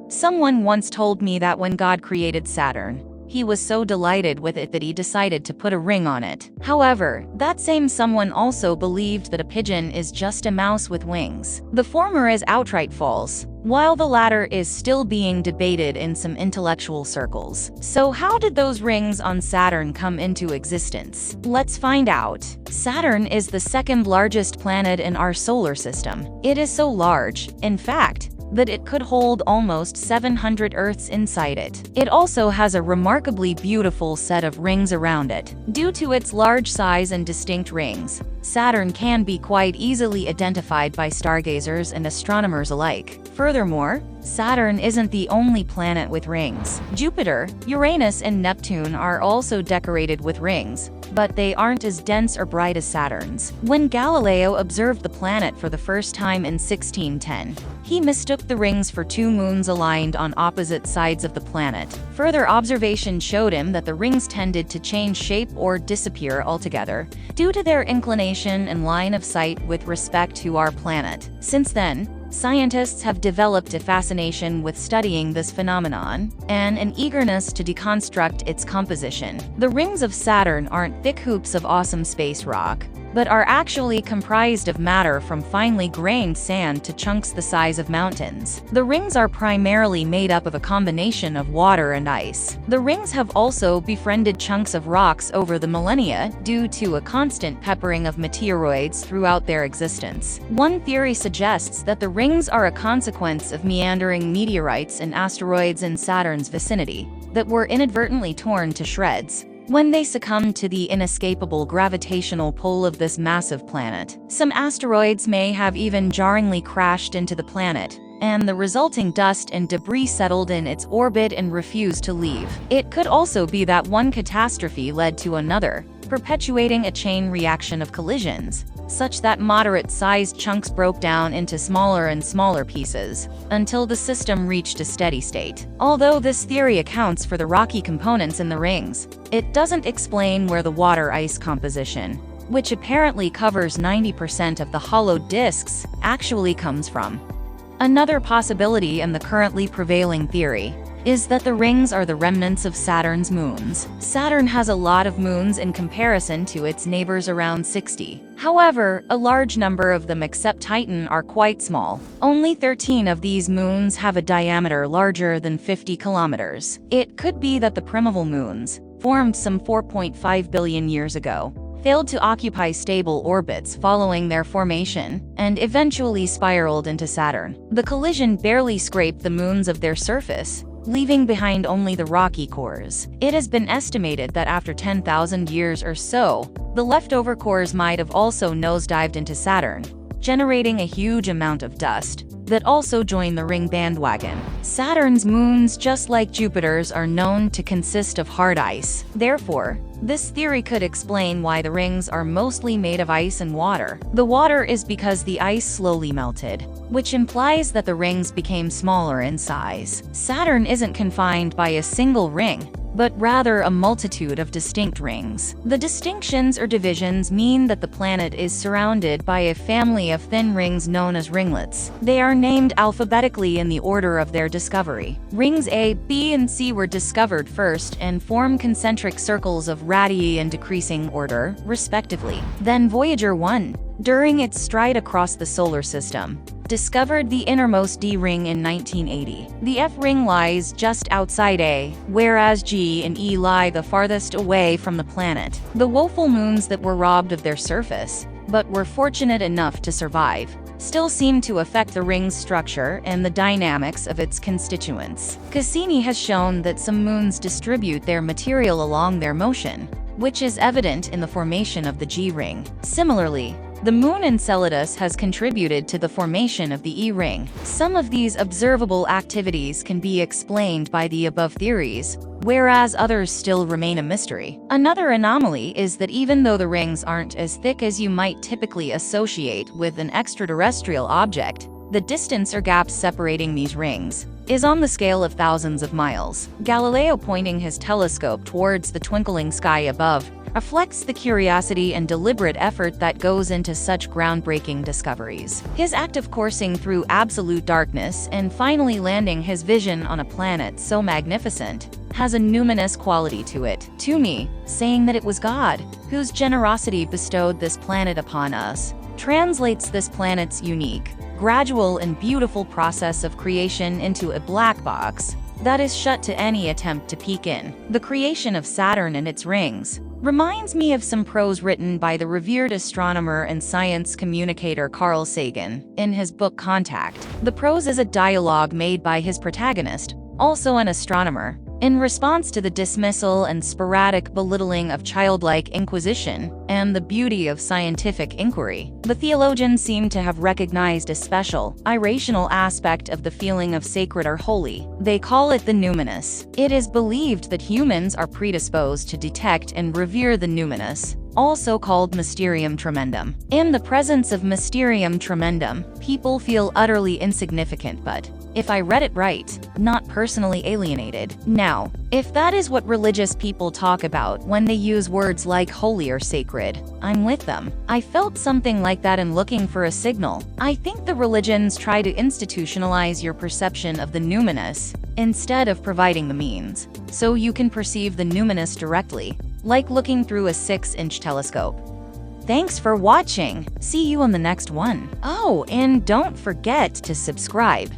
Someone once told me that when God created Saturn, he was so delighted with it that he decided to put a ring on it. However, that same someone also believed that a pigeon is just a mouse with wings. The former is outright false, while the latter is still being debated in some intellectual circles. So how did those rings on Saturn come into existence? Let's find out. Saturn is the second largest planet in our solar system. It is so large, in fact, that it could hold almost 700 Earths inside it. It also has a remarkably beautiful set of rings around it. Due to its large size and distinct rings, Saturn can be quite easily identified by stargazers and astronomers alike. Furthermore, Saturn isn't the only planet with rings. Jupiter, Uranus, and Neptune are also decorated with rings, but they aren't as dense or bright as Saturn's. When Galileo observed the planet for the first time in 1610, he mistook the rings for two moons aligned on opposite sides of the planet. Further observation showed him that the rings tended to change shape or disappear altogether, due to their inclination and line of sight with respect to our planet. Since then, scientists have developed a fascination with studying this phenomenon and an eagerness to deconstruct its composition. The rings of Saturn aren't thick hoops of awesome space rock, but are actually comprised of matter from finely grained sand to chunks the size of mountains. The rings are primarily made up of a combination of water and ice. The rings have also befriended chunks of rocks over the millennia due to a constant peppering of meteoroids throughout their existence. One theory suggests that the rings are a consequence of meandering meteorites and asteroids in Saturn's vicinity that were inadvertently torn to shreds when they succumbed to the inescapable gravitational pull of this massive planet. Some asteroids may have even jarringly crashed into the planet, and the resulting dust and debris settled in its orbit and refused to leave. It could also be that one catastrophe led to another, perpetuating a chain reaction of collisions, such that moderate-sized chunks broke down into smaller and smaller pieces, until the system reached a steady state. Although this theory accounts for the rocky components in the rings, it doesn't explain where the water-ice composition, which apparently covers 90% of the hollow disks, actually comes from. Another possibility in the currently prevailing theory is that the rings are the remnants of Saturn's moons. Saturn has a lot of moons in comparison to its neighbors, around 60. However, a large number of them except Titan are quite small. Only 13 of these moons have a diameter larger than 50 kilometers. It could be that the primeval moons, formed some 4.5 billion years ago, failed to occupy stable orbits following their formation, and eventually spiraled into Saturn. The collision barely scraped the moons of their surface, leaving behind only the rocky cores. It has been estimated that after 10,000 years or so, the leftover cores might have also nosedived into Saturn, generating a huge amount of dust that also joined the ring bandwagon. Saturn's moons, just like Jupiter's, are known to consist of hard ice. Therefore, this theory could explain why the rings are mostly made of ice and water. The water is because the ice slowly melted, which implies that the rings became smaller in size. Saturn isn't confined by a single ring, but rather a multitude of distinct rings. The distinctions or divisions mean that the planet is surrounded by a family of thin rings known as ringlets. They are named alphabetically in the order of their discovery. Rings A, B, and C were discovered first and form concentric circles of radii in decreasing order, respectively. Then Voyager 1, during its stride across the solar system, discovered the innermost D ring in 1980. The F ring lies just outside A, whereas G and E lie the farthest away from the planet. The woeful moons that were robbed of their surface, but were fortunate enough to survive, still seem to affect the ring's structure and the dynamics of its constituents. Cassini has shown that some moons distribute their material along their motion, which is evident in the formation of the G ring. Similarly, the moon Enceladus has contributed to the formation of the E ring. Some of these observable activities can be explained by the above theories, whereas others still remain a mystery. Another anomaly is that even though the rings aren't as thick as you might typically associate with an extraterrestrial object, the distance or gaps separating these rings is on the scale of thousands of miles. Galileo, pointing his telescope towards the twinkling sky above, reflects the curiosity and deliberate effort that goes into such groundbreaking discoveries. His act of coursing through absolute darkness and finally landing his vision on a planet so magnificent has a numinous quality to it. To me, saying that it was God whose generosity bestowed this planet upon us translates this planet's unique, gradual and beautiful process of creation into a black box that is shut to any attempt to peek in. The creation of Saturn and its rings reminds me of some prose written by the revered astronomer and science communicator Carl Sagan in his book Contact. The prose is a dialogue made by his protagonist, also an astronomer, in response to the dismissal and sporadic belittling of childlike inquisition and the beauty of scientific inquiry. The theologians seem to have recognized a special, irrational aspect of the feeling of sacred or holy. They call it the numinous. It is believed that humans are predisposed to detect and revere the numinous, also called mysterium tremendum. In the presence of mysterium tremendum, people feel utterly insignificant but, if I read it right, not personally alienated. Now, if that is what religious people talk about when they use words like holy or sacred, I'm with them. I felt something like that in Looking for a Signal. I think the religions try to institutionalize your perception of the numinous instead of providing the means, so you can perceive the numinous directly, like looking through a 6-inch telescope. Thanks for watching. See you on the next one. Oh, and don't forget to subscribe.